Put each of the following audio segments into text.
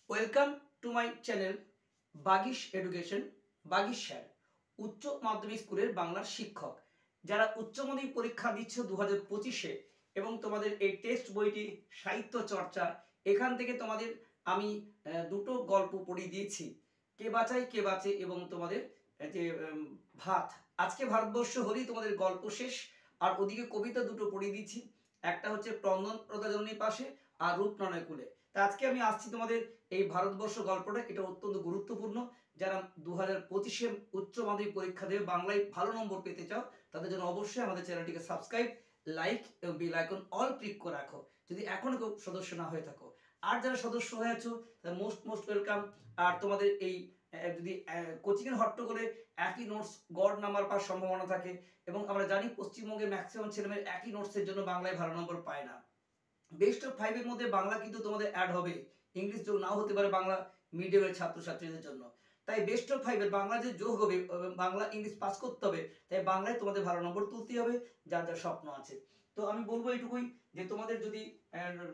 Welcome to my channel Bagish education. Bagish sir উচ্চ মাধ্যমিক স্কুলের বাংলার শিক্ষক যারা উচ্চ মাধ্যমিক পরীক্ষা দিচ্ছ 2025-এ এবং তোমাদের এই টেস্ট বইটি সাহিত্য চর্চা, এখান থেকে তোমাদের আমি দুটো গল্প পড়িয়ে দিয়েছি, কে বাঁচায় কে বাঁচে এবং তোমাদের যে ভাত। আজকে ভারতবর্ষ হলেই তোমাদের গল্প শেষ, আর ওদিকে কবিতা দুটো পড়িয়ে দিচ্ছি, একটা হচ্ছে ক্রন্দন প্রতাজনীর পাশে আর রূপনারায়ণ কুলে। তা আজকে আমি আসছি তোমাদের এই ভারতবর্ষ গল্পটা, এটা অত্যন্ত গুরুত্বপূর্ণ। যারা 2025-এ উচ্চ মাধ্যমিক পরীক্ষা দেবে, বাংলায় ভালো নম্বর পেতে চাও, তাদের জন্য অবশ্যই আমাদের চ্যানেলটিকে সাবস্ক্রাইব, লাইক এবং বেল আইকন অল ক্লিক করে রাখো যদি এখনো কেউ সদস্য না হয়ে থাকো। আর যারা সদস্য হয়ে আছো তারা মোস্ট ওয়েলকাম। আর তোমাদের এই যদি কোচিংয়ের হট্টগোলে একই নোটস গড় নাম্বার পাওয়ার সম্ভাবনা থাকে, এবং আমরা জানি পশ্চিমবঙ্গের ম্যাক্সিমাম ছেলেমেয়ে একই নোটসের জন্য বাংলায় ভালো নম্বর পায় না। বেস্ট অফ 5-এর মধ্যে বাংলা কিন্তু তোমাদের অ্যাড হবে, ইংলিশ যোগ নাও হতে পারে বাংলা মিডিয়ামের ছাত্রছাত্রীদের জন্য। তাই বেস্ট অফ 5-এর বাংলা যে যোগ হবে, বাংলা ইংলিশ পাস করতে হবে, তাই বাংলায় তোমাদের ভালো নম্বর তুলতে হবে যার যার স্বপ্ন আছে। তো আমি বলবো এইটুকুই যে তোমাদের যদি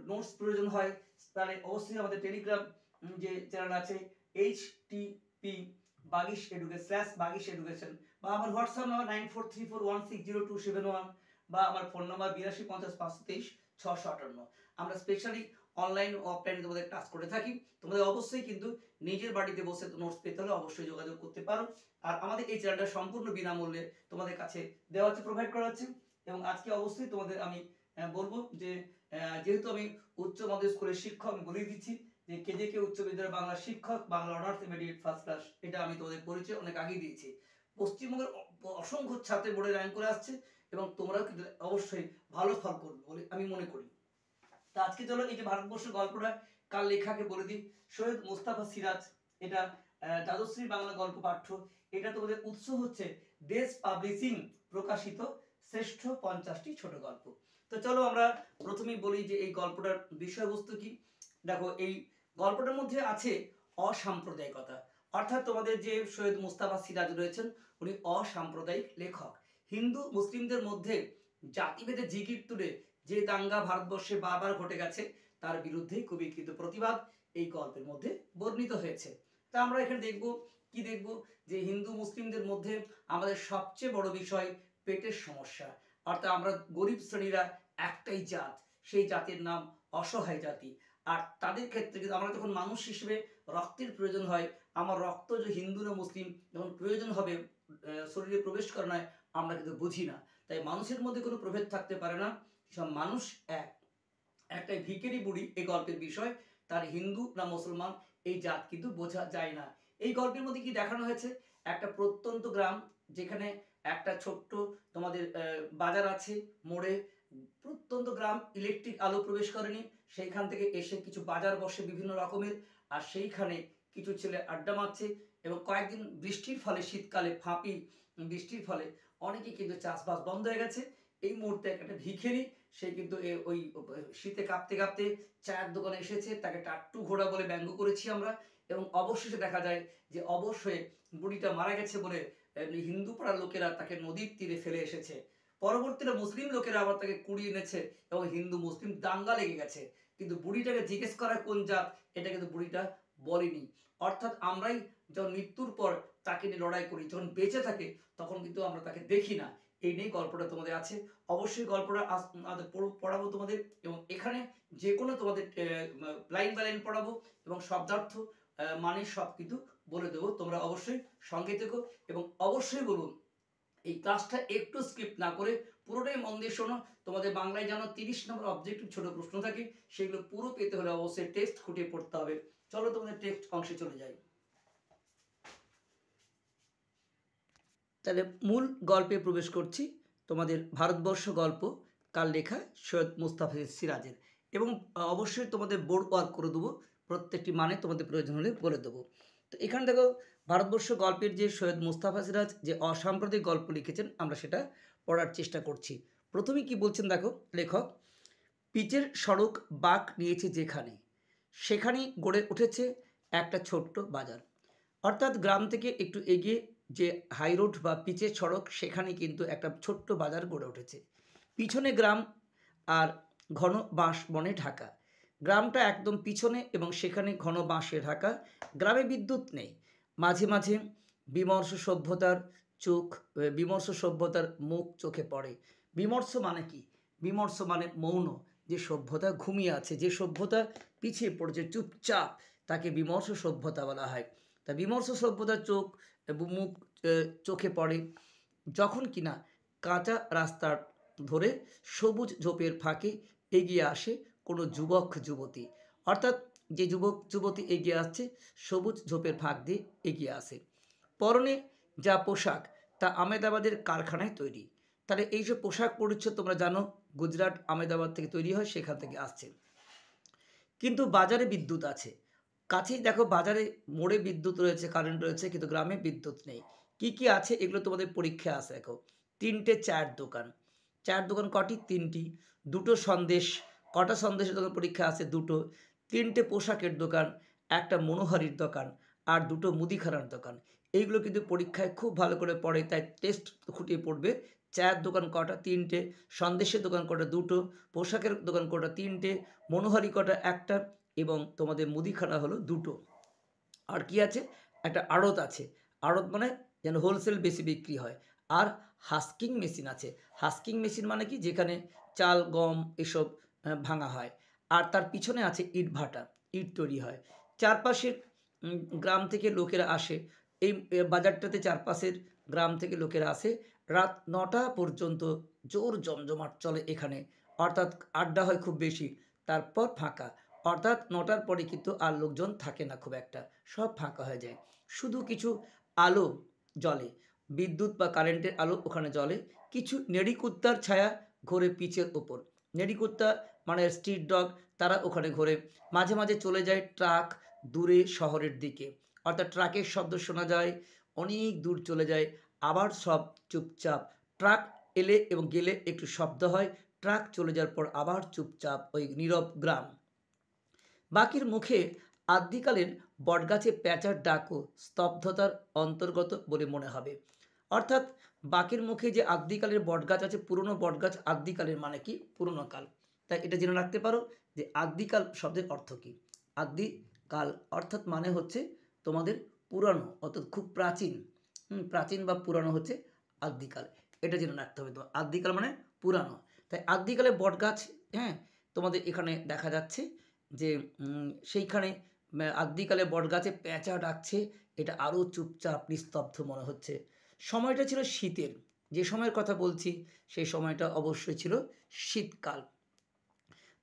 নোটস প্রয়োজন হয় তাহলে অবশ্যই আমাদের টেলিগ্রাম যে চ্যানেল আছে HTP Bagish education /Bagish education, বা আমার হোয়াটসঅ্যাপ নাম্বার 9434160271, বা আমার ফোন নাম্বার 8250535658। আমরা স্পেশালি অনলাইন ও অফলাইনে তোমাদের ক্লাস করে থাকি। তোমাদের অবশ্যই কিন্তু নিজের বাড়িতে বসে নোটস পেতে হলে অবশ্যই যোগাযোগ করতে পারো। আর আমাদের এই চ্যানেলটা সম্পূর্ণ বিনামূল্যে তোমাদের কাছে দেওয়া হচ্ছে, প্রোভাইড করা হচ্ছে। এবং আজকে অবশ্যই তোমাদের আমি বলবো যে যেহেতু আমি উচ্চ মাধ্যমিক স্কুলের শিক্ষক, আমি বলে দিচ্ছি যে কেজেকে উচ্চ বিদ্যালয়ের বাংলা শিক্ষক, Bangla honours immediate first class, এটা আমি তোমাদের পরিচয় অনেক আগেই দিয়েছি। পশ্চিমবঙ্গের অসংখ্য ছাত্রের বোর্ডে র্যাঙ্ক করে আসছে এবং তোমরাও কিন্তু অবশ্যই ভালো ফল করবে বলে আমি মনে করি। তা আজকে চলো এই যে ভারতবর্ষের গল্পটা কার লেখাকে বলে দিই। সৈয়দ মুস্তাফা সিরাজ, এটা দ্বাদশ্রী বাংলা গল্প পাঠ্য। এটা তোমাদের উৎস হচ্ছে দেশ পাবলিশিং প্রকাশিত শ্রেষ্ঠ 50টি ছোট গল্প। তো চলো আমরা প্রথমেই বলি যে এই গল্পটার বিষয়বস্তু কি। দেখো, এই গল্পটার মধ্যে আছে অসাম্প্রদায়িকতা, অর্থাৎ তোমাদের যে সৈয়দ মুস্তাফা সিরাজ রয়েছেন উনি অসাম্প্রদায়িক লেখক। হিন্দু মুসলিমদের মধ্যে জাতিভেদে জিগির তুলে যে দাঙ্গা ভারতবর্ষে বারবার ঘটে গেছে তার বিরুদ্ধে কবিকৃত প্রতিবাদ এই গল্পের মধ্যে বর্ণিত হয়েছে। তা আমরা এখানে দেখব কি, দেখব যে হিন্দু মুসলিমদের মধ্যে আমাদের সবচেয়ে বড় বিষয় পেটের সমস্যা, অর্থাৎ আমরা গরিব শ্রেণীরা একটাই জাত, সেই জাতির নাম অসহায় জাতি। আর তাদের ক্ষেত্রে কিন্তু আমরা যখন মানুষ হিসেবে রক্তের প্রয়োজন হয়, আমার রক্ত যে হিন্দু না মুসলিম যখন প্রয়োজন হবে শরীরে প্রবেশ করে নয়, আমরা কিন্তু বুঝি না। তাই মানুষের মধ্যে কোনো প্রভেদ থাকতে পারে না, সব মানুষ এক। একটাই ভিখারি বুড়ি এই গল্পের বিষয়, তার হিন্দু না মুসলমান এই জাত কিন্তু বোঝা যায় না। এই গল্পের মধ্যে কি দেখানো হয়েছে, একটা প্রত্যন্ত গ্রাম যেখানে একটা ছোট্ট তোমাদের বাজার আছে মোড়ে। প্রত্যন্ত গ্রাম, ইলেকট্রিক আলো প্রবেশ করেনি, সেইখান থেকে এসে কিছু বাজার বসে বিভিন্ন রকমের, আর সেইখানে কিছু ছেলে আড্ডা মারছে। এবং কয়েকদিন বৃষ্টির ফলে, শীতকালে ফাঁপি বৃষ্টির ফলে অনেকে কিন্তু চাষবাস বন্ধ হয়ে গেছে। এই মুহূর্তে একটা ভিখারি, সে কিন্তু ওই শীতে কাঁপতে কাঁপতে চায়ের দোকানে এসেছে, তাকে টাট্টু ঘোড়া বলে ব্যঙ্গ করেছি আমরা। এবং অবশেষে দেখা যায় যে অবশ্যই বুড়িটা মারা গেছে বলে হিন্দু পাড়ার লোকেরা তাকে নদীর তীরে ফেলে এসেছে। পরবর্তীতে মুসলিম লোকেরা আবার তাকে কুড়িয়ে এনেছে এবং হিন্দু মুসলিম দাঙ্গা লেগে গেছে, কিন্তু বুড়িটাকে জিজ্ঞেস করা কোন জাত এটা কিন্তু বুড়িটা বলেনি। অর্থাৎ আমরাই যখন মৃত্যুর পর তাকে নিয়ে লড়াই করি, যখন বেঁচে থাকে তখন কিন্তু আমরা তাকে দেখি না। এই নিয়ে গল্পটা তোমাদের আছে, অবশ্যই গল্পটা পড়াবো তোমাদের। এবং এখানে যে কোনো তোমাদের লাইন বাই লাইন পড়াবো এবং শব্দার্থ মানে সব কিন্তু বলে দেবো, তোমরা অবশ্যই সঙ্গে থেকো। এবং অবশ্যই বলুন এই ক্লাসটা একটু স্কিপ না করে পুরোটাই মন দিয়ে শোনো। তোমাদের বাংলায় যেন 30 নম্বর অবজেক্টিভ ছোট প্রশ্ন থাকে, সেগুলো পুরো পেতে হলে অবশ্যই টেক্সট খুঁটিয়ে পড়তে হবে। চলো তোমাদের টেক্সট অংশে চলে যাই। তাহলে মূল গল্পে প্রবেশ করছি। তোমাদের ভারতবর্ষ গল্প কার লেখা, সৈয়দ মুস্তাফা সিরাজের। এবং অবশ্যই তোমাদের বোর্ড ওয়ার্ক করে দেবো, প্রত্যেকটি মানে তোমাদের প্রয়োজন হলে বলে দেবো। তো এখানে দেখো, ভারতবর্ষ গল্পের যে সৈয়দ মুস্তাফা সিরাজ যে অসাম্প্রদায়িক গল্প লিখেছেন, আমরা সেটা পড়ার চেষ্টা করছি। প্রথমে কি বলছেন দেখো লেখক, পিচের সড়ক বাঁক নিয়েছে যেখানে, সেখানেই গড়ে উঠেছে একটা ছোট্ট বাজার। অর্থাৎ গ্রাম থেকে একটু এগিয়ে যে হাই রোড বা পিচের সড়ক, সেখানে কিন্তু একটা ছোট্ট বাজার গড়ে উঠেছে। পিছনে গ্রাম আর ঘন বাঁশ বনে ঢাকা, গ্রামটা একদম পিছনে এবং সেখানে ঘন বাঁশে ঢাকা। গ্রামে বিদ্যুৎ নেই। মাঝে মাঝে বিমর্ষ সভ্যতার বিমর্ষ সভ্যতার মুখ চোখে পড়ে। বিমর্ষ মানে কি? বিমর্ষ মানে মৌন, যে সভ্যতা ঘুমিয়ে আছে, যে সভ্যতা পিছিয়ে পড়েছে, চুপচাপ, তাকে বিমর্ষ সভ্যতা বলা হয়। তা বিমর্ষ সভ্যতার মুখ চোখে পড়ে যখন কিনা কাঁচা রাস্তার ধরে সবুজ ঝোপের ফাঁকে এগিয়ে আসে কোনো যুবক যুবতী। অর্থাৎ যে যুবক যুবতী এগিয়ে আসছে সবুজ ঝোপের ফাঁক দিয়ে এগিয়ে আসে। পরনে যা পোশাক তা আমেদাবাদের কারখানায় তৈরি। তাহলে এই যে পোশাক পরিচ্ছদ তোমরা জানো গুজরাট আমেদাবাদ থেকে তৈরি হয়, সেখান থেকে আসছে। কিন্তু বাজারে বিদ্যুৎ আছে, কাছেই দেখো বাজারে মোড়ে বিদ্যুৎ রয়েছে, কারেন্ট রয়েছে, কিন্তু গ্রামে বিদ্যুৎ নেই। কি কি আছে এগুলো তোমাদের পরীক্ষায় আসে। দেখো, 3টে চায়ের দোকান। চায়ের দোকান কটি? 3টি। 2টো সন্দেশ। কটা সন্দেশের দোকান পরীক্ষা আসে? 2টো। 3টে পোশাকের দোকান, একটা মনোহারির দোকান, আর 2টো মুদিখানার দোকান। এইগুলো কিন্তু পরীক্ষায় খুব ভালো করে পড়ে, তাই টেস্ট খুঁটিয়ে পড়বে। চায়ের দোকান কটা? 3টে। সন্দেশের দোকান কটা? 2টো। পোশাকের দোকান কটা? 3টে। মনোহারি কটা? একটা। এবং তোমাদের মুদিখানা হলো 2টো। আর কি আছে? একটা আড়ত আছে। আড়ত মানে যেন হোলসেল বেশি বিক্রি হয়। আর হাস্কিং মেশিন আছে। হাস্কিং মেশিন মানে কি? যেখানে চাল গম এসব ভাঙা হয়। আর তার পিছনে আছে ইটভাটা, ইট তৈরি হয়। চারপাশের গ্রাম থেকে লোকেরা আসে এই বাজারটাতে। চারপাশের গ্রাম থেকে লোকেরা আসে। রাত 9টা পর্যন্ত জোর জমজমাট চলে এখানে, অর্থাৎ আড্ডা হয় খুব বেশি। তারপর ফাঁকা, অর্থাৎ 9টার পরে কিন্তু আর লোকজন থাকে না খুব একটা, সব ফাঁকা হয়ে যায়। শুধু কিছু আলো জ্বলে, বিদ্যুৎ বা কারেন্টের আলো ওখানে জ্বলে। কিছু নেড়িকুত্তার ছায়া ঘোরে পিচের ওপর। নেড়িকুত্তা মানে স্ট্রিট ডগ, তারা ওখানে ঘোরে। মাঝে মাঝে চলে যায় ট্রাক দূরে শহরের দিকে, অর্থাৎ ট্রাকের শব্দ শোনা যায়, অনেক দূর চলে যায়, আবার সব চুপচাপ। ট্রাক এলে এবং গেলে একটু শব্দ হয়, ট্রাক চলে যাওয়ার পর আবার চুপচাপ ওই নীরব গ্রাম। বাকির মুখে আদ্যিকালের বটগাছে প্যাঁচার ডাকও স্তব্ধতার অন্তর্গত বলে মনে হবে। অর্থাৎ বাকির মুখে যে আদ্যিকালের বটগাছ আছে, পুরনো বটগাছ, আদ্যিকালের মানে কি? পুরনো কাল। তাই এটা জেনে রাখতে পারো যে আদ্যিকাল শব্দের অর্থ কী। আদ্যিকাল অর্থাৎ মানে হচ্ছে তোমাদের পুরানো, অর্থাৎ খুব প্রাচীন। প্রাচীন বা পুরানো হচ্ছে আদ্যিকাল, এটা জেনে রাখতে হবে। তো আদ্যিকাল মানে পুরানো। তাই আদ্যিকালে বটগাছ, হ্যাঁ, তোমাদের এখানে দেখা যাচ্ছে যে সেইখানে আদ্যিকালে বটগাছে প্যাঁচা ডাকছে, এটা আরও চুপচাপ নিস্তব্ধ মনে হচ্ছে। সময়টা ছিল শীতের, যে সময়ের কথা বলছি সেই সময়টা অবশ্যই ছিল শীতকাল।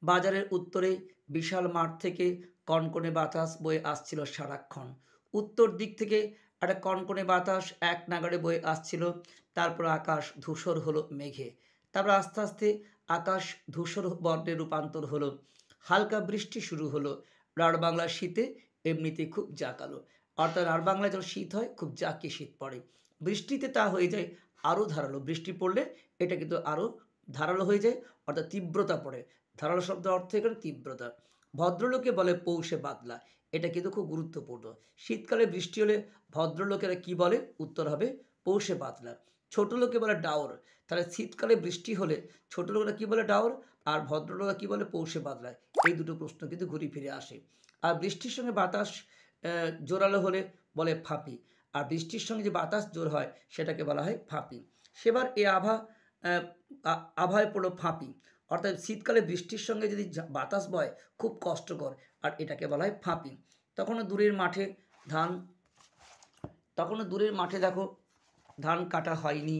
বাজারের উত্তরে বিশাল মাঠ থেকে কনকনে বাতাস বয়ে আসছিল সারাক্ষণ। উত্তর দিক থেকে একটা কনকনে বাতাস এক নাগাড়ে বয়ে আসছিল। তারপর আকাশ ধূসর হলো মেঘে। তারপর আস্তে আস্তে আকাশ ধূসর বর্ণে রূপান্তর হলো। হালকা বৃষ্টি শুরু হলো। রাঢ় শীতে এমনিতে খুব জাঁকালো, অর্থাৎ রাঢ় যখন শীত হয় খুব জাঁকে শীত পড়ে। বৃষ্টিতে তা হয়ে যায় আরও ধারালো। বৃষ্টি পড়লে এটা কিন্তু আরও ধারালো হয়ে যায়, অর্থাৎ তীব্রতা পড়ে। ধারালো শব্দ অর্থ এখানে তীব্রতা। ভদ্রলোকে বলে পৌষে বাদলা, এটা কিন্তু খুব গুরুত্বপূর্ণ। শীতকালে বৃষ্টি হলে ভদ্রলোকেরা কি বলে? উত্তর হবে পৌষে বাদলা। ছোট লোকে বলে ডাওর। তাহলে শীতকালে বৃষ্টি হলে ছোট লোকেরা কী বলে? ডাওর। আর ভদ্রলোকেরা কী বলে? পৌষে বাদলায়। এই দুটো প্রশ্ন কিন্তু ঘুরে ফিরে আসে। আর বৃষ্টির সঙ্গে বাতাস জোরালো হলে বলে ফাঁপি। আর বৃষ্টির সঙ্গে যে বাতাস জোর হয় সেটাকে বলা হয় ফাঁপি। সেবার এ আভায় পড়লো ফাঁপি, অর্থাৎ শীতকালে বৃষ্টির সঙ্গে যদি বাতাস বয় খুব কষ্টকর, আর এটাকে বলা হয় ফাঁপি। তখনও দূরের মাঠে দেখো ধান কাটা হয়নি,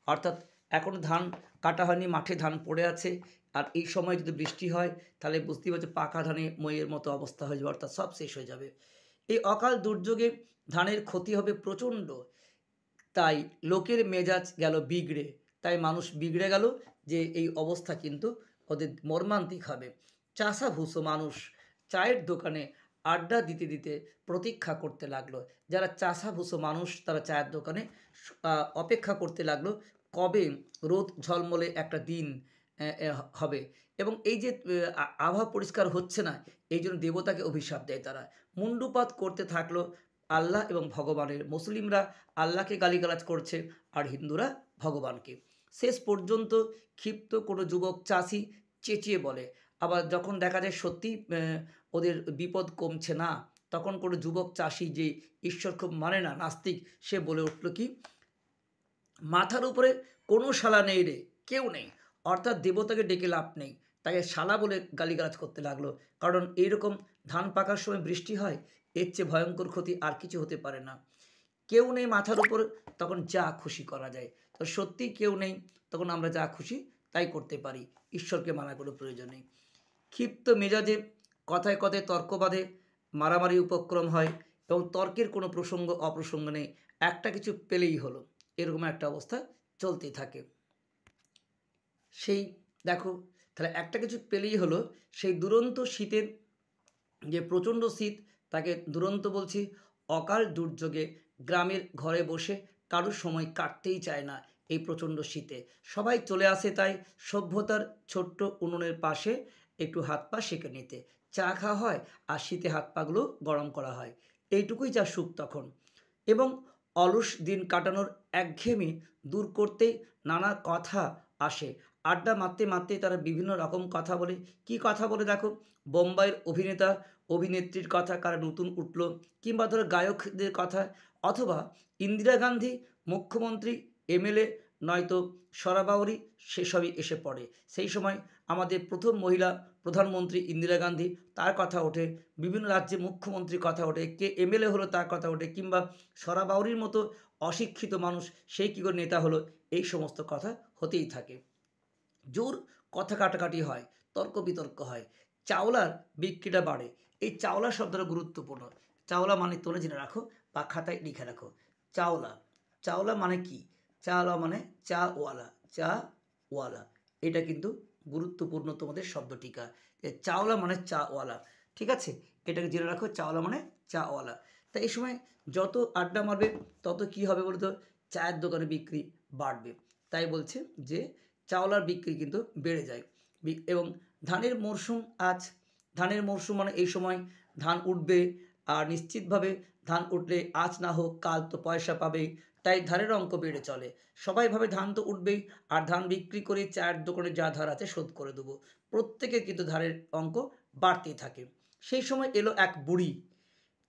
অর্থাৎ এখনও ধান কাটা হয়নি, মাঠে ধান পড়ে আছে। আর এই সময় যদি বৃষ্টি হয় তাহলে বুঝতেই পারছো পাকা ধানে মইয়ের মতো অবস্থা হয়ে যাবে, অর্থাৎ সব শেষ হয়ে যাবে। এই অকাল দুর্যোগে ধানের ক্ষতি হবে প্রচণ্ড। তাই লোকের মেজাজ গেল বিগড়ে, তাই মানুষ বিগড়ে গেল যে এই অবস্থা কিন্তু ওদের মর্মান্তিক হবে। চাষা ভুষো মানুষ চায়ের দোকানে আড্ডা দিতে দিতে প্রতীক্ষা করতে লাগলো। যারা চাষা ভুষো মানুষ তারা চায়ের দোকানে অপেক্ষা করতে লাগলো কবে রোদ ঝলমলে একটা দিন হবে। এবং এই যে আবহাওয়া পরিষ্কার হচ্ছে না, এই জন্য দেবতাকে অভিশাপ দেয় তারা। মুণ্ডুপাত করতে থাকলো আল্লাহ এবং ভগবানের। মুসলিমরা আল্লাহকে গালিগালাজ করছে আর হিন্দুরা ভগবানকে। শেষ পর্যন্ত ক্ষিপ্ত কোনো যুবক চাষি চেঁচিয়ে বলে, আবার যখন দেখা যায় সত্যি ওদের বিপদ কমছে না, তখন কোনো যুবক চাষি যে ঈশ্বর খুব মানে না, নাস্তিক, সে বলে উঠল কি, মাথার উপরে কোনো শালা নেই রে, কেউ নেই, অর্থাৎ দেবতাকে ডেকে লাভ নেই, তাকে শালা বলে গালিগালাজ করতে লাগলো। কারণ এইরকম ধান পাকার সময় বৃষ্টি হয়, এর চেয়ে ভয়ঙ্কর ক্ষতি আর কিছু হতে পারে না। কেউ নেই মাথার উপর, তখন যা খুশি করা যায়। তো সত্যি কেউ নেই, তখন আমরা যা খুশি তাই করতে পারি, ঈশ্বরকে মানার কোনো প্রয়োজন নেই। ক্ষিপ্ত মেজাজে কথায় কথায় তর্ক বাঁধে, মারামারি উপক্রম হয়, এবং তর্কের কোনো প্রসঙ্গ অপ্রসঙ্গ নেই, একটা কিছু পেলেই হলো, এরকম একটা অবস্থা চলতেই থাকে। সেই দেখো, তাহলে একটা কিছু পেলেই হলো, সেই দুরন্ত শীতের যে প্রচণ্ড শীত, তাকে দুরন্ত বলছি। অকাল দুর্যোগে গ্রামের ঘরে বসে কারোর সময় কাটতেই চায় না এই প্রচণ্ড শীতে। সবাই চলে আসে তাই সভ্যতার ছোট্ট উনুনের পাশে একটু হাত পা সেঁকে নিতে। চা খাওয়া হয় আর শীতে হাত পাগুলো গরম করা হয়, এইটুকুই যা সুখ তখন। এবং অলস দিন কাটানোর একঘেয়েমি দূর করতেই নানা কথা আসে। আড্ডা মারতে মারতে তারা বিভিন্ন রকম কথা বলে। কি কথা বলে দেখো, বোম্বাইয়ের অভিনেতা অভিনেত্রীর কথা কারা নতুন উঠল, কিংবা ধরো গায়কদের কথা, অথবা ইন্দিরা গান্ধী, মুখ্যমন্ত্রী, এমএলএ, নয়তো সরাবাউরি, সেসবই এসে পড়ে। সেই সময় আমাদের প্রথম মহিলা প্রধানমন্ত্রী ইন্দিরা গান্ধী, তার কথা ওঠে, বিভিন্ন রাজ্যে মুখ্যমন্ত্রীর কথা ওঠে, কে এমএলএ হলো তার কথা ওঠে, কিংবা সরাবাউরির মতো অশিক্ষিত মানুষ সে কী করে নেতা হলো, এই সমস্ত কথা হতেই থাকে। জোর কথা কাটাকাটি হয়, তর্ক বিতর্ক হয়, চাওলার বিক্রিটা বাড়ে। এই চাওলা শব্দটা গুরুত্বপূর্ণ। চাওলা মানে তোমরা জেনে রাখো বা খাতায় লিখে রাখো। চাওলা, চাওলা মানে কি? চাওলা মানে চাওয়ালা, চাওয়ালা, এটা কিন্তু গুরুত্বপূর্ণ তোমাদের শব্দটিকা। চাওলা মানে চাওয়ালা, ঠিক আছে, এটাকে জেনে রাখো, চাওলা মানে চাওয়ালা। তাই এই সময় যত আড্ডা মারবে তত কি হবে বলতো, চায়ের দোকানে বিক্রি বাড়বে। তাই বলছে যে চাওলার বিক্রি কিন্তু বেড়ে যায়। এবং ধানের মরশুম আজ, ধানের মরশুম মানে এই সময় ধান উঠবে, আর নিশ্চিতভাবে ধান উঠলে আজ না হোক কাল তো পয়সা পাবে, তাই ধানের অঙ্ক বেড়ে চলে। সবাই ভাবে ধান তো উঠবেই, আর ধান বিক্রি করে চায়ের দোকানে যা ধার আছে শোধ করে দেবো, প্রত্যেকের কিন্তু ধারের অঙ্ক বাড়তেই থাকে। সেই সময় এলো এক বুড়ি,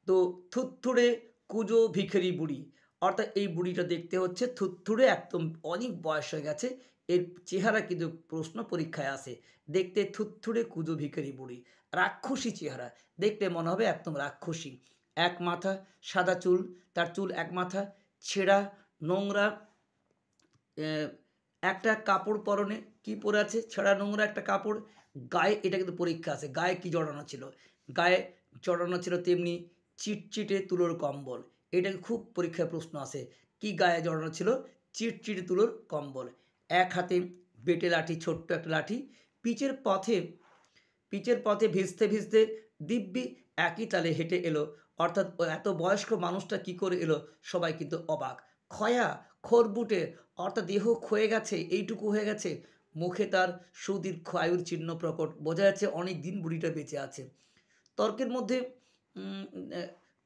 তো থুতথুড়ে কুজো ভিখারি বুড়ি, অর্থাৎ এই বুড়িটা দেখতে হচ্ছে থুতথুড়ে, একদম অনেক বয়স হয়ে গেছে, এর চেহারা কিন্তু প্রশ্ন পরীক্ষায় আসে। দেখতে থুতথুড়ে কুজো ভিখারি বুড়ি, রাক্ষসী চেহারা, দেখতে মনে হবে একদম রাক্ষসী। এক মাথা সাদা চুল, তার চুল এক মাথা, ছেঁড়া নোংরা একটা কাপড় পরনে, কি পরে আছে, ছেঁড়া নোংরা একটা কাপড়। গায়ে, এটা কিন্তু পরীক্ষা আছে, গায়ে কি জড়ানো ছিল, গায়ে জড়ানো ছিল তেমনি চিটচিটে তুলোর কম্বল। এটা খুব পরীক্ষায় প্রশ্ন আসে, কি গায়ে জড়ানো ছিল, চিটচিটে তুলোর কম্বল। এক হাতে বেটে লাঠি, ছোট্ট একটা লাঠি। পিচের পথে ভিজতে ভিজতে দিব্যি একই তালে হেঁটে এলো, অর্থাৎ এত বয়স্ক মানুষটা কি করে এলো, সবাই কিন্তু অবাক। ক্ষয়া খড়বুটে, অর্থাৎ দেহ ক্ষয়ে গেছে, এইটুকু হয়ে গেছে, মুখে তার সুদীর্ঘ আয়ুর চিহ্ন প্রকট, বোঝা যাচ্ছে অনেক দিন বুড়িটা বেঁচে আছে। তর্কের মধ্যে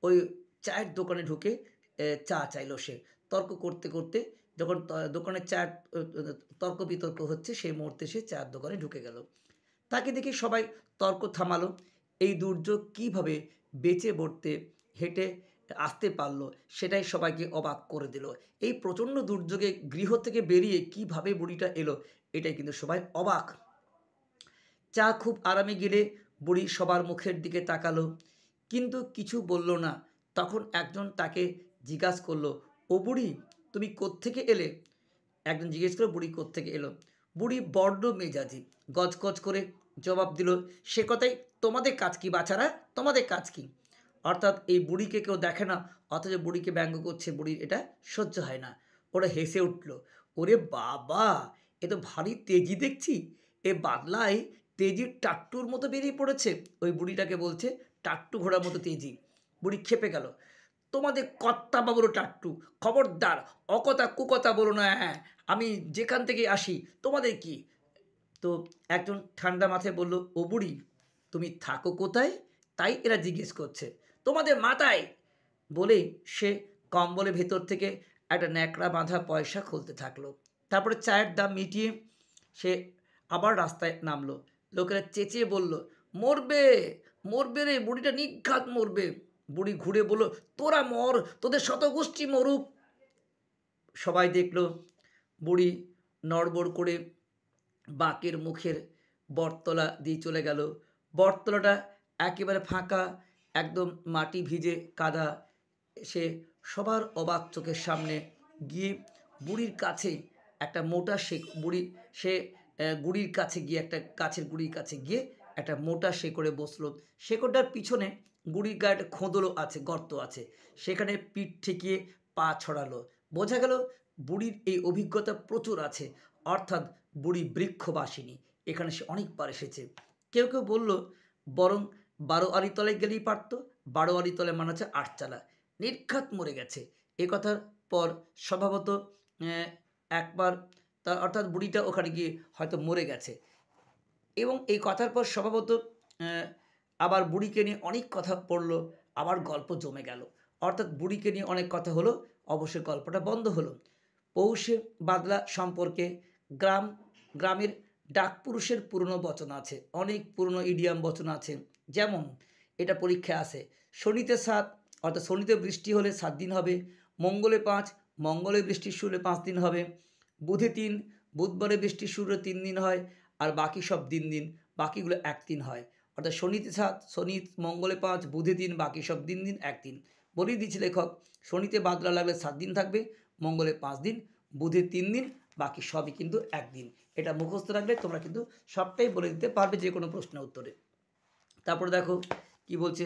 ওই চায়ের দোকানে ঢুকে চা চাইলো সে। তর্ক করতে করতে যখন দোকানে চায়ের তর্ক বিতর্ক হচ্ছে, সেই মুহূর্তে সে চায়ের দোকানে ঢুকে গেল। তাকে দেখে সবাই তর্ক থামালো। এই দুর্যোগ কীভাবে বেঁচে পড়তে হেঁটে আসতে পারলো, সেটাই সবাইকে অবাক করে দিল। এই প্রচণ্ড দুর্যোগে গৃহ থেকে বেরিয়ে কিভাবে বুড়িটা এলো, এটাই কিন্তু সবাই অবাক। চা খুব আরামে গেলে বুড়ি সবার মুখের দিকে তাকালো, কিন্তু কিছু বলল না। তখন একজন তাকে জিজ্ঞাসা করলো, ও বুড়ি, তুমি কোত্থেকে এলে? একজন জিজ্ঞেস করলো, বুড়ি কোত্থেকে এলো? বুড়ি বড্ড মেজাজি, গজগজ করে জবাব দিল, সে কথাই, তোমাদের কাজ কি বাছারা, তোমাদের কাজ কি? অর্থাৎ এই বুড়িকে কেউ দেখে না, অথচ বুড়িকে ব্যঙ্গ করছে, বুড়ির এটা সহ্য হয় না। ওরা হেসে উঠল, ওরে বাবা, এ তো ভারী তেজি দেখছি, এ বাদলায় তেজির টাট্টুর মতো বেরিয়ে পড়েছে। ওই বুড়িটাকে বলছে টাট্টু ঘোড়ার মতো তেজি। বুড়ি খেপে গেল, তোমাদের কর্তা বাবুরও টাট্টু, খবরদার অকথা কুকথা বলো না, হ্যাঁ আমি যেখান থেকে আসি, তোমাদের কি? তো একজন ঠান্ডা মাথায় বলল, ও বুড়ি, তুমি থাকো কোথায়, তাই এরা জিজ্ঞেস করছে, তোমাদের মাথায়? বলেই সে কম্বলের ভেতর থেকে একটা ন্যাকড়া বাঁধা পয়সা খুলতে থাকলো। তারপরে চায়ের দাম মিটিয়ে সে আবার রাস্তায় নামলো। লোকেরা চেঁচিয়ে বলল, মরবে, মরবে রে, বুড়িটা নিঘাত মরবে। বুড়ি ঘুরে বলল, তোরা মর, তোদের শতগোষ্ঠী মরুক। সবাই দেখল বুড়ি নড়বড় করে বাঁকের মুখের বটতলা দিয়ে চলে গেল। বটতলাটা একেবারে ফাঁকা, একদম মাটি ভিজে কাদা। সে সবার অবাক চোখের সামনে গিয়ে বুড়ির কাছে একটা মোটা গুড়ির কাছে গিয়ে, একটা গাছের গুড়ির কাছে গিয়ে একটা মোটা শেকড়ে বসলো। শেকড়টার পিছনে গুড়ির গায়ে একটা খোঁদলও আছে, গর্ত আছে, সেখানে পিঠ ঠেকিয়ে পা ছড়ালো। বোঝা গেল বুড়ির এই অভিজ্ঞতা প্রচুর আছে, অর্থাৎ বুড়ি বৃক্ষবাসিনী, এখানে সে অনেকবার এসেছে। কেউ কেউ বলল বরং 12 আলি তলায় গেলেই পারত। 12 আলি তলায় মানে হচ্ছে 8 চালা, নির্ঘাত মরে গেছে। এ কথার পর স্বভাবত একবার তার, অর্থাৎ বুড়িটা ওখানে গিয়ে হয়তো মরে গেছে। এবং এই কথার পর স্বভাবত আবার বুড়িকে নিয়ে অনেক কথা পড়লো, আবার গল্প জমে গেল। অর্থাৎ বুড়িকে নিয়ে অনেক কথা হলো, অবশ্যই গল্পটা বন্ধ হলো। পৌষে বাদলা সম্পর্কে গ্রামের ডাকপুরুষের পুরনো বচন আছে, অনেক পুরনো ইডিয়াম বচন আছে। যেমন এটা পরীক্ষায় আসে, শনিতে 7, অর্থাৎ শনিতে বৃষ্টি হলে 7 দিন হবে, মঙ্গলে 5, মঙ্গলে বৃষ্টি শুরু হলে 5 দিন হবে, বুধে 3, বুধবারে বৃষ্টি শুরু হলে 3 দিন হয়, আর বাকি সব দিন, বাকিগুলো 1 দিন হয়। অর্থাৎ শনিতে 7, শনি মঙ্গলে 5, বুধে 3, বাকি সব দিন 1 দিন। বলেই দিচ্ছে লেখক, শনিতে বাদলা লাগলে 7 দিন থাকবে, মঙ্গলে 5 দিন, বুধে 3 দিন, বাকি সবই কিন্তু 1 দিন। এটা মুখস্থ রাখলে তোমরা কিন্তু সবটাই বলে দিতে পারবে যে কোনো প্রশ্নের উত্তরে। তারপরে দেখো কি বলছে,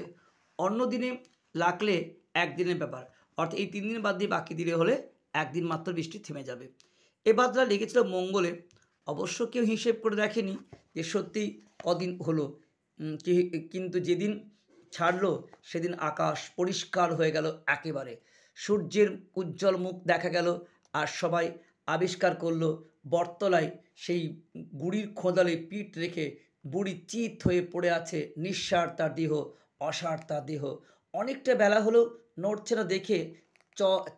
অন্য দিনে লাগলে 1 দিনের ব্যাপার, অর্থাৎ এই 3 দিন বাদ দিয়ে বাকি দিনে হলে 1 দিন মাত্র বৃষ্টি থেমে যাবে। এ বাদলা লেগেছিল মঙ্গলে। অবশ্য কেউ হিসেব করে দেখেনি যে সত্যি কদিন হলো, কিন্তু যেদিন ছাড়লো সেদিন আকাশ পরিষ্কার হয়ে গেল একেবারে, সূর্যের উজ্জ্বল মুখ দেখা গেল। আর সবাই আবিষ্কার করলো বটতলায় সেই গুড়ির খোঁদালে পিঠ রেখে বুড়ি চিত হয়ে পড়ে আছে, নিঃসার তার দেহ, অসার তার দেহ। অনেকটা বেলা হলো, নড়ছে না দেখে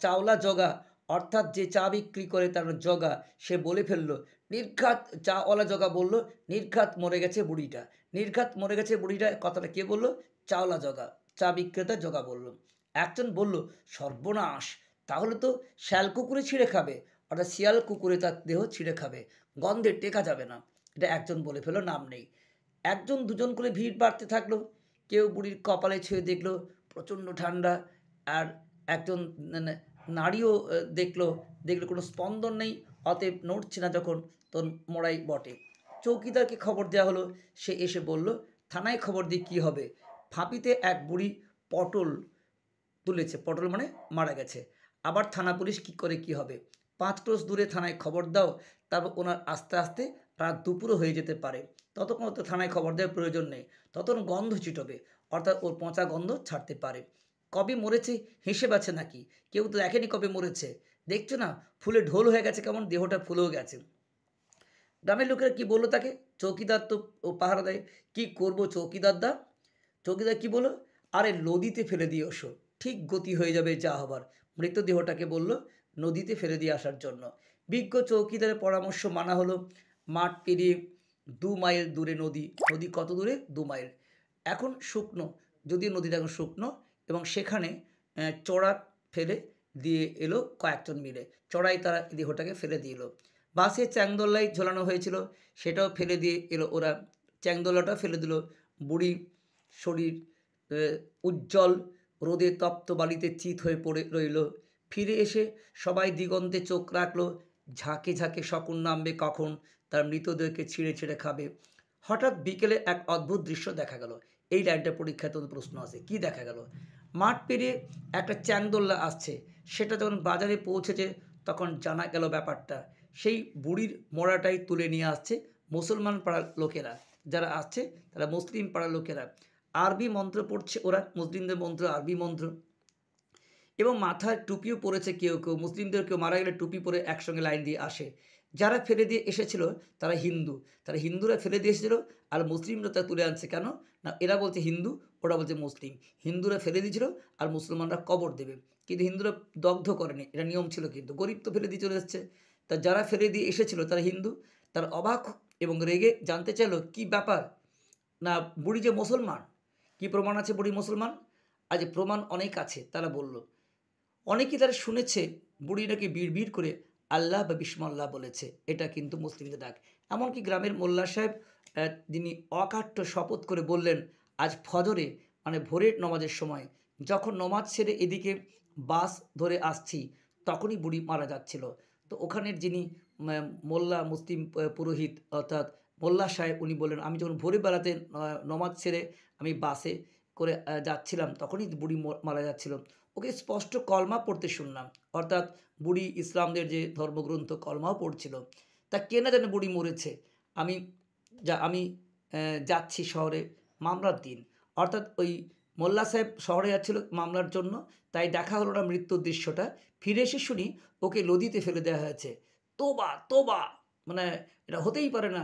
চাওলা জগা, অর্থাৎ যে চা বিক্রি করে তার জগা, সে বলে ফেললো, নির্ঘাত, চাওয়ালা জগা বলল, নির্ঘাত মরে গেছে বুড়িটা, নির্ঘাত মরে গেছে বুড়িটা। কথাটা কে বলল? চাওলা জগা, চা বিক্রেতা জগা বলল। একজন বলল, সর্বনাশ, তাহলে তো শ্যাল কুকুরে ছিঁড়ে খাবে, অর্থাৎ শিয়াল কুকুরে তার দেহ ছিঁড়ে খাবে, গন্ধে টেকা যাবে না। এটা একজন বলে ফেলো, নাম নেই। একজন দুজন করে ভিড় বাড়তে থাকলো। কেউ বুড়ির কপালে ছুঁয়ে দেখলো প্রচণ্ড ঠান্ডা, আর একজন নারীও দেখলো কোনো স্পন্দন নেই, অতএব নড়ছে না যখন, তখন মরাই বটে। চৌকিদারকে খবর দেওয়া হলো, সে এসে বলল, থানায় খবর দিয়ে কী হবে, ফাঁপিতে এক বুড়ি পটল তুলেছে, পটল মানে মারা গেছে, আবার থানা পুলিশ কী করে কী হবে, 5 ক্রোশ দূরে থানায় খবর দাও, তারপর ওনার আস্তে আস্তে রাত দুপুরও হয়ে যেতে পারে, ততক্ষণ তো থানায় খবর দেওয়ার প্রয়োজন নেই, ততক্ষণ গন্ধ ছিটবে, অর্থাৎ ওর পচা গন্ধ ছাড়তে পারে। কবে মরেছে হিসেব আছে নাকি? কেউ তো দেখেনি কবে মরেছে, দেখছো না ফুলে ঢোল হয়ে গেছে, কেমন দেহটা ফুলেও গেছে। গ্রামের লোকেরা কি বললো তাকে? চৌকিদার তো ও পাহারা দেয়, কি করবো চৌকিদার দা? চৌকিদার কি বললো, আরে নদীতে ফেলে দিয়ে এসো, ঠিক গতি হয়ে যাবে যা হবার। মৃতদেহটাকে বলল নদীতে ফেলে দিয়ে আসার জন্য। বিজ্ঞ চৌকিদারের পরামর্শ মানা হলো। মাঠ পেরিয়ে 2 মাইল দূরে নদী। নদী কত দূরে? 2 মাইল। এখন শুকনো, যদিও নদীটা এখন শুকনো, এবং সেখানে চড়া ফেলে দিয়ে এলো কয়েকজন মিলে, চড়াই তারা দেহটাকে ফেলে দিয়ে এলো। বাসে চ্যাংদোল্লাই ঝোলানো হয়েছিল, সেটাও ফেলে দিয়ে এলো ওরা, চ্যাংদোল্লাটাও ফেলে দিল। বুড়ি শরীর উজ্জ্বল রোদে তপ্ত বালিতে চিত হয়ে পড়ে রইল। ফিরে এসে সবাই দিগন্তে চোখ রাখলো, ঝাঁকে ঝাঁকে শকুন নামবে কখন, তার মৃতদেহকে ছিঁড়ে ছিঁড়ে খাবে। হঠাৎ বিকেলে এক অদ্ভুত দৃশ্য দেখা গেল। এই লাইনটা পরীক্ষায় তোমাদের প্রশ্ন আছে, কি দেখা গেল? মাঠ পেরিয়ে একটা চ্যাংদোল্লা আসছে, সেটা যখন বাজারে পৌঁছেছে তখন জানা গেল ব্যাপারটা। সেই বুড়ির মোড়াটাই তুলে নিয়ে আসছে মুসলমান পাড়ার লোকেরা, যারা আসছে তারা মুসলিম পাড়ার লোকেরা। আরবি মন্ত্র পড়ছে ওরা, মুসলিমদের মন্ত্র আরবি মন্ত্র, এবং মাথায় টুপিও পরেছে কেউ কেউ। মুসলিমদের কেউ মারা গেলে টুপি পরে একসঙ্গে লাইন দিয়ে আসে। যারা ফেলে দিয়ে এসেছিল তারা হিন্দু, হিন্দুরা ফেলে দিয়ে এসেছিলো, আর মুসলিমরা তা তুলে আনছে কেন না, এরা বলছে হিন্দু, ওরা বলছে মুসলিম। হিন্দুরা ফেলে দিয়েছিল আর মুসলমানরা কবর দেবে, কিন্তু হিন্দুরা দগ্ধ করেনি, এটা নিয়ম ছিল। কিন্তু গরিব তো ফেলে দিয়ে চলে এসছে, তা যারা ফেলে দিয়ে এসেছিলো তারা হিন্দু, তারা অবাক এবং রেগে জানতে চাইলো কি ব্যাপার, না বুড়ি যে মুসলমান, কি প্রমাণ আছে বুড়ি মুসলমান? আজ প্রমাণ অনেক আছে। তারা বলল, অনেকেই তারা শুনেছে বুড়ি নাকি বিড় করে আল্লাহ বা বিসমাল্লাহ বলেছে, এটা কিন্তু মুসলিমদের ডাক। এমনকি গ্রামের মোল্লা সাহেব যিনি অকাট্য শপথ করে বললেন, আজ ফজরে মানে ভোরের নমাজের সময় যখন নমাজ ছেড়ে এদিকে বাস ধরে আসছি তখনই বুড়ি মারা যাচ্ছিল। তো ওখানের যিনি মোল্লা মুসলিম পুরোহিত অর্থাৎ মোল্লা সাহেব, উনি বললেন, আমি যখন ভোরে বেলাতে নমাজ ছেড়ে আমি বাসে করে যাচ্ছিলাম তখনই বুড়ি মারা যাচ্ছিল। ওকে স্পষ্ট কলমা পড়তে শুনলাম, অর্থাৎ বুড়ি ইসলামদের যে ধর্মগ্রন্থ কলমাও পড়ছিল। তা কে না জানে বুড়ি মরেছে। আমি আমি যাচ্ছি শহরে মামলার দিন, অর্থাৎ ওই মোল্লা সাহেব শহরে যাচ্ছিল মামলার জন্য, তাই দেখা হলো না মৃত্যুর দৃশ্যটা। ফিরে এসে শুনি ওকে নদীতে ফেলে দেওয়া হয়েছে। তোবা তোবা, মানে এটা হতেই পারে না।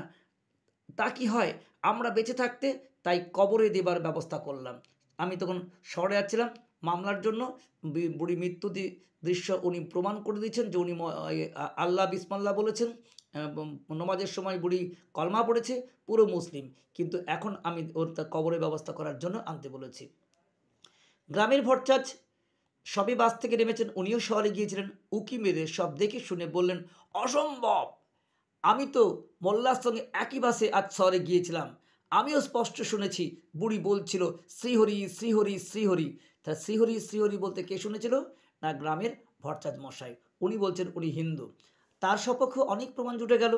তা কি হয়, আমরা বেঁচে থাকতে তাই কবরে দেবার ব্যবস্থা করলাম। আমি তখন শহরে যাচ্ছিলাম মামলার জন্য, বুড়ি মৃত্যু দৃশ্য উনি প্রমাণ করে দিচ্ছেন যে উনি আল্লাহ বিসমাল্লাহ বলেছেন, নমাজের সময় বুড়ি কলমা পড়েছে, পুরো মুসলিম, কিন্তু এখন আমি ওর কবরের ব্যবস্থা করার জন্য আনতে বলেছি। গ্রামের ভট্টাচ সবে বাস থেকে নেমেছেন, উনিও শহরে গিয়েছিলেন। উকি মেরে সব দেখে শুনে বললেন, অসম্ভব, আমি তো মোল্লার সঙ্গে একই বাসে আজ শহরে গিয়েছিলাম, আমিও স্পষ্ট শুনেছি বুড়ি বলছিল শ্রীহরি শ্রীহরি শ্রীহরি। তা শ্রীহরি শ্রীহরি বলতে কে শুনেছিল, না গ্রামের ভট্টাচ মশাই। উনি বলছেন উনি হিন্দু। তার সপক্ষে অনেক প্রমাণ জুটে গেল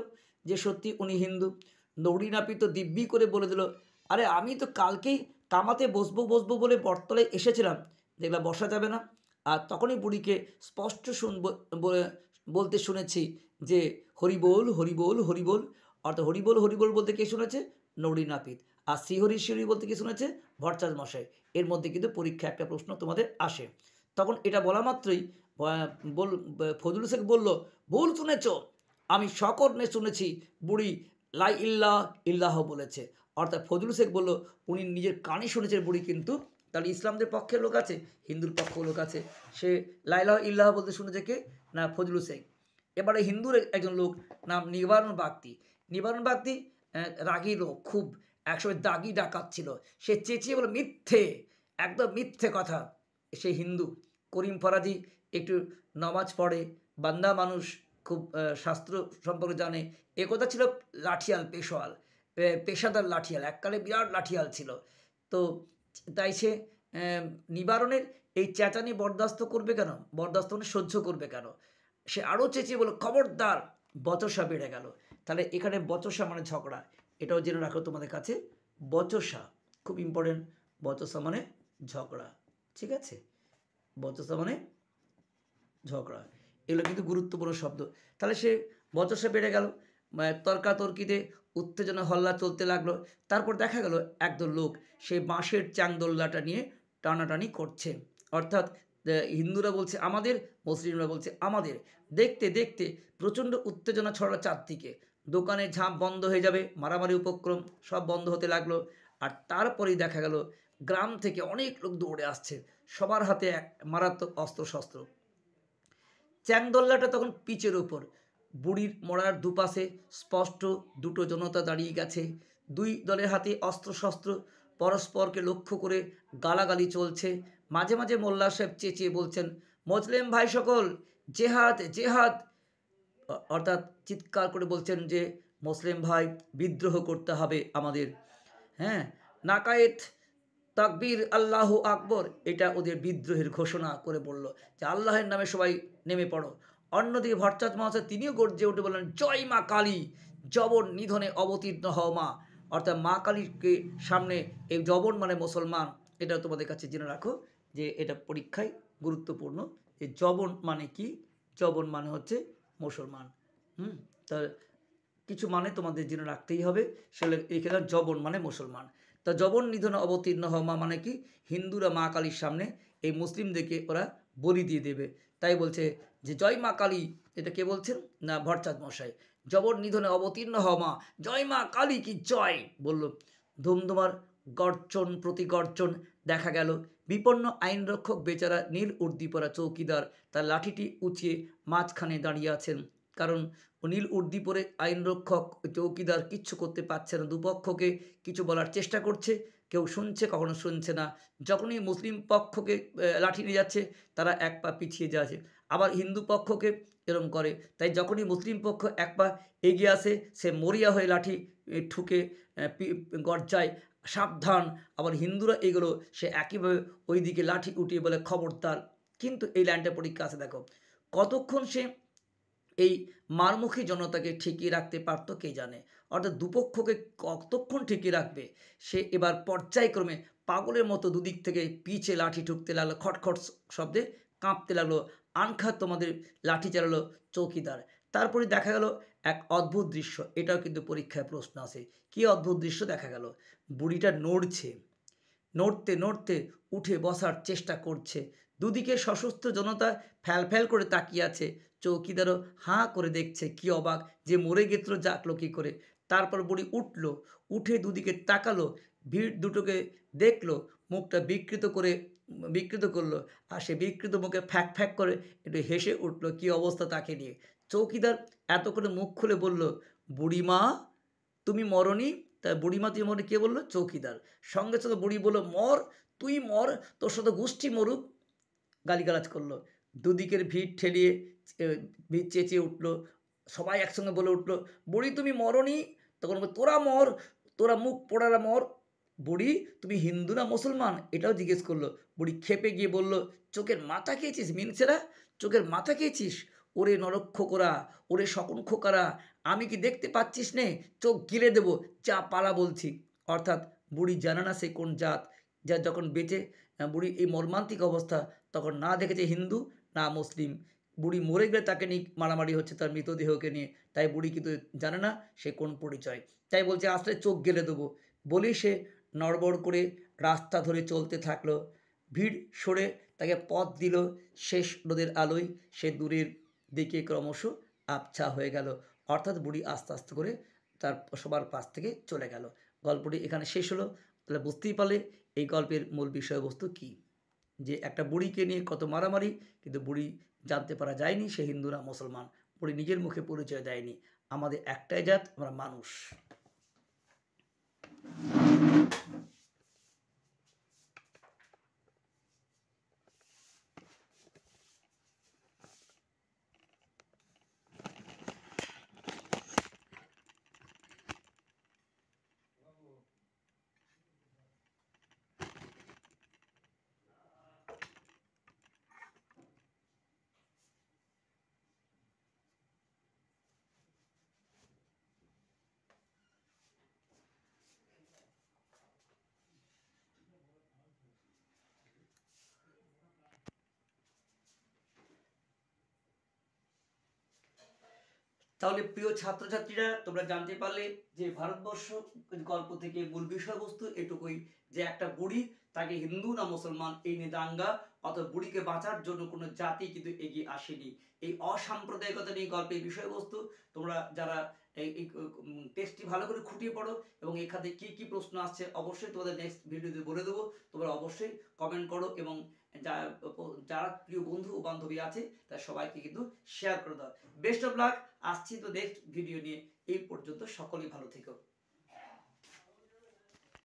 যে সত্যি উনি হিন্দু। নৌরি নাপিত দিব্যি করে বলে দিল, আরে আমি তো কালকেই কামাতে বসবো বলে বটতলায় এসেছিলাম, দেখলাম বসা যাবে না। আর তখনই বুড়িকে স্পষ্ট বলতে শুনেছি যে হরিবোল হরিবোল হরিবোল, অর্থাৎ হরিবোল হরিবোল বলতে কে শুনেছে, নৌরি নাপিত। আর শ্রীহরি শ্রীহরি বলতে কে শুনেছে, ভট্টাচ মশাই। এর মধ্যে কিন্তু পরীক্ষা একটা প্রশ্ন তোমাদের আসে। তখন এটা বলা মাত্রই ফজলুল শেখ বলল, ভুল শুনেছ, আমি সকর্ণে শুনেছি বুড়ি লাই ইল্লাহ ইল্লাহ বলেছে। অর্থাৎ ফজলুল শেখ বলল উনি নিজের কানে শুনেছেন বুড়ি, কিন্তু তাহলে ইসলামদের পক্ষের লোক আছে, হিন্দুর পক্ষের লোক আছে, সে লাইলাহ ইল্লাহ বলতে শুনেছে কে, না ফজলুল শেখ। এবারে হিন্দুর একজন লোক নাম নিবারণ বাগদি। নিবারণ বাগদি রাগী লোক, খুব একসময় দাগি ডাকাত ছিল। সে চেঁচিয়ে বলে মিথ্যে, একদম মিথ্যে কথা। সে হিন্দু। করিম ফরাজি একটু নামাজ পড়ে, বান্দা মানুষ, খুব শাস্ত্র সম্পর্কে জানে। একথা ছিল লাঠিয়াল পেশাদার লাঠিয়াল, এককালে বিরাট লাঠিয়াল ছিল। তো তাই সে নিবারণের এই চেঁচানি বরদাস্ত করবে কেন, বরদাস্ত মানে সহ্য করবে কেন, সে আরও চেঁচিয়ে বলো খবরদার, বচসা বেড়ে গেল। তাহলে এখানে বচসা মানে ঝগড়া, এটাও জেনে রাখো তোমাদের কাছে। বচসা খুব ইম্পর্টেন্ট, বচসা মানে ঝগড়া, ঠিক আছে, বচসা মানে ঝগড়া, এগুলো কিন্তু গুরুত্বপূর্ণ শব্দ। তাহলে সে বচসা বেড়ে গেল, তর্কাতর্কিতে উত্তেজনা হল্লা চলতে লাগলো। তারপর দেখা গেল একদল লোক সেই বাঁশের চাংদোল্লাটা নিয়ে টানাটানি করছে, অর্থাৎ হিন্দুরা বলছে আমাদের, মুসলিমরা বলছে আমাদের। দেখতে দেখতে প্রচণ্ড উত্তেজনা ছড়ালো চারদিকে, দোকানে ঝাঁপ বন্ধ হয়ে যাবে, মারামারি উপক্রম সব বন্ধ হতে লাগলো। আর তারপরেই দেখা গেল গ্রাম থেকে অনেক লোক দৌড়ে আসছে, সবার হাতে এক মারাত্মক অস্ত্রশস্ত্র। চ্যাংদোল্লাটা তখন পিচের উপর, বুড়ির মরার দুপাশে স্পষ্ট দুটো জনতা দাঁড়িয়ে গেছে, দুই দলের হাতে অস্ত্রশস্ত্র, পরস্পরকে লক্ষ্য করে গালাগালি চলছে। মাঝে মাঝে মোল্লা সাহেব চেঁচিয়ে বলছেন, মুসলিম ভাই সকল, জেহাদ জেহাদ, অর্থাৎ চিৎকার করে বলছেন যে মুসলিম ভাই বিদ্রোহ করতে হবে আমাদের, হ্যাঁ, নাকায়েত তাকবীর আল্লাহু আকবর, এটা ওদের বিদ্রোহের ঘোষণা করে বলল যে আল্লাহের নামে সবাই নেমে পড়ো। অন্যদিকে ভট্টাচ মহাশয় তিনিও গর্জে উঠে বললেন, জয় মা কালী, জবন নিধনে অবতীর্ণ হও মা। অর্থাৎ মা কালীকে সামনে, এই জবন মানে মুসলমান, এটা তোমাদের কাছে জেনে রাখো যে এটা পরীক্ষায় গুরুত্বপূর্ণ, যে জবন মানে কি, জবন মানে হচ্ছে মুসলমান। তা কিছু মানে তোমাদের জেনে রাখতেই হবে, সেগুলো এখানে জবন মানে মুসলমান। তা জবন নিধনে অবতীর্ণ হওয়া মানে কি, হিন্দুরা মা কালীর সামনে এই মুসলিমদেরকে ওরা বলি দিয়ে দেবে, তাই বলছে যে জয় মা কালী। এটা কে বলছেন, না ভট্টাচ মশাই। জবন নিধনে অবতীর্ণ হওয়া মা, জয় মা কালী কি জয় বলল। ধুমধুমার গর্জন প্রতিগর্জন দেখা গেল। বিপন্ন আইনরক্ষক বেচারা নীল উর্দি পরা চৌকিদার তার লাঠিটি উঁচিয়ে মাঝখানে দাঁড়িয়ে আছেন। কারণ নীল উর্দি পরে আইনরক্ষক চৌকিদার কিচ্ছু করতে পারছে না, দুপক্ষকে কিছু বলার চেষ্টা করছে, কেউ শুনছে কখনো শুনছে না। যখনই মুসলিম পক্ষকে লাঠি নিয়ে যাচ্ছে তারা এক পা পিছিয়ে যাচ্ছে, আবার হিন্দু পক্ষকে এরম করে। তাই যখনই মুসলিম পক্ষ এক পা এগিয়ে আসে সে মরিয়া হয়ে লাঠি ঠুকে গর্জায় সাবধান, আবার হিন্দুরা এগুলো সে একইভাবে ওই দিকে লাঠি উঠিয়ে বলে খবরদার। কিন্তু এই লাইনটা পরীক্ষা আছে, দেখো কতক্ষণ সে এই মারমুখী জনতাকে ঠেকিয়ে রাখতে পারতো কে জানে। অর্থাৎ দুপক্ষকে কতক্ষণ ঠেকিয়ে রাখবে, সে এবার পর্যায়ক্রমে পাগলের মতো দুদিক থেকে পিছে লাঠি ঠুকতে লাগলো, খটখট শব্দে কাঁপতে লাগলো, আনখাত তোমাদের লাঠি চালালো চৌকিদার। তারপরে দেখা গেল এক অদ্ভুত দৃশ্য, এটাও কিন্তু পরীক্ষায় প্রশ্ন আসে। কী অদ্ভুত দৃশ্য দেখা গেল, বুড়িটা নড়ছে, নড়তে নড়তে উঠে বসার চেষ্টা করছে, দুদিকে সশস্ত্র জনতা ফ্যাল ফ্যাল করে তাকিয়ে আছে, চৌকিদারও হাঁ করে দেখছে, কি অবাক যে মরে গেছিল জাগলো কী করে। তারপর বুড়ি উঠল, উঠে দুদিকে তাকালো, ভিড় দুটোকে দেখলো, মুখটা বিকৃত করলো, আর সে বিকৃত মুখে ফ্যাক ফ্যাক করে একটু হেসে উঠল, কি অবস্থা তাকে নিয়ে। চৌকিদার এত করে মুখ খুলে বলল, বুড়িমা তুমি মরনি? তা বুড়িমা তুই মরে, কে বললো? চৌকিদার। সঙ্গে সঙ্গে বুড়ি বললো, মর, তুই মর, তোর সাথে গোষ্ঠী মরুক, গালিগালাজ করলো। দুদিকের ভিড় ঠেলিয়ে ভিড় চেঁচিয়ে উঠলো, সবাই একসঙ্গে বলে উঠলো, বুড়ি তুমি মরনি? তখন তোরা মর, তোরা মুখ পোড়ারা মর। বুড়ি তুমি হিন্দু না মুসলমান এটাও জিজ্ঞেস করলো। বুড়ি খেপে গিয়ে বলল, চোখের মাথা খেয়েছিস মিনছেরা, চোখের মাথা খেয়েছিস? ওরে নরক্ষকরা, ওরে শকুন খোকারা, আমি কি দেখতে পাচ্ছিস নে? চোখ গিলে দেবো, চা পালা বলছি। অর্থাৎ বুড়ি জানে না সে কোন জাত। যা যখন বেঁচে বুড়ি এই মর্মান্তিক অবস্থা, তখন না দেখেছে হিন্দু না মুসলিম। বুড়ি মরে গেলে তাকে নিয়ে মারামারি হচ্ছে তার মৃতদেহকে নিয়ে, তাই বুড়ি কিন্তু জানে না সে কোন পরিচয়। তাই বলছে আসলে চোখ গেলে দেবো। বলেই সে নড়বড় করে রাস্তা ধরে চলতে থাকলো। ভিড় সরে তাকে পথ দিল, শেষ রোদের আলোয় সে দূরের দিকে ক্রমশ আবছা হয়ে গেল। অর্থাৎ বুড়ি আস্তে আস্তে করে তার সবার পাশ থেকে চলে গেল। গল্পটি এখানে শেষ হলো। তাহলে বুঝতেই পারলে এই গল্পের মূল বিষয়বস্তু কী, যে একটা বুড়িকে নিয়ে কত মারামারি, কিন্তু বুড়ি জানতে পারা যায়নি সে হিন্দু না মুসলমান। বুড়ি নিজের মুখে পরিচয় দেয়নি। আমাদের একটাই জাত, আমরা মানুষ। তাহলে প্রিয় ছাত্রছাত্রীরা, তোমরা জানতে পারলে যে ভারতবর্ষ গল্প থেকে মূল বিষয়বস্তু এটুকুই, যে একটা বুড়ি, তাকে হিন্দু না মুসলমান এই নিয়ে দাঙ্গা, অথবা বুড়িকে বাঁচার জন্য কোনো জাতি কিন্তু এগিয়ে আসেনি। এই অসাম্প্রদায়িকতা নিয়ে গল্পের বিষয়বস্তু। তোমরা যারা এই টেস্টটি ভালো করে খুঁটিয়ে পড়ো এবং এখানে কি কি প্রশ্ন আসছে অবশ্যই তোমাদের নেক্সট ভিডিওতে বলে দেবো। তোমরা অবশ্যই কমেন্ট করো এবং যারা প্রিয় বন্ধু ও বান্ধবী আছে তার সবাইকে কিন্তু শেয়ার করে দাও। Best of luck. আসছি তো নেক্সট ভিডিও নিয়ে। এই পর্যন্ত সকলেই ভালো থেকো।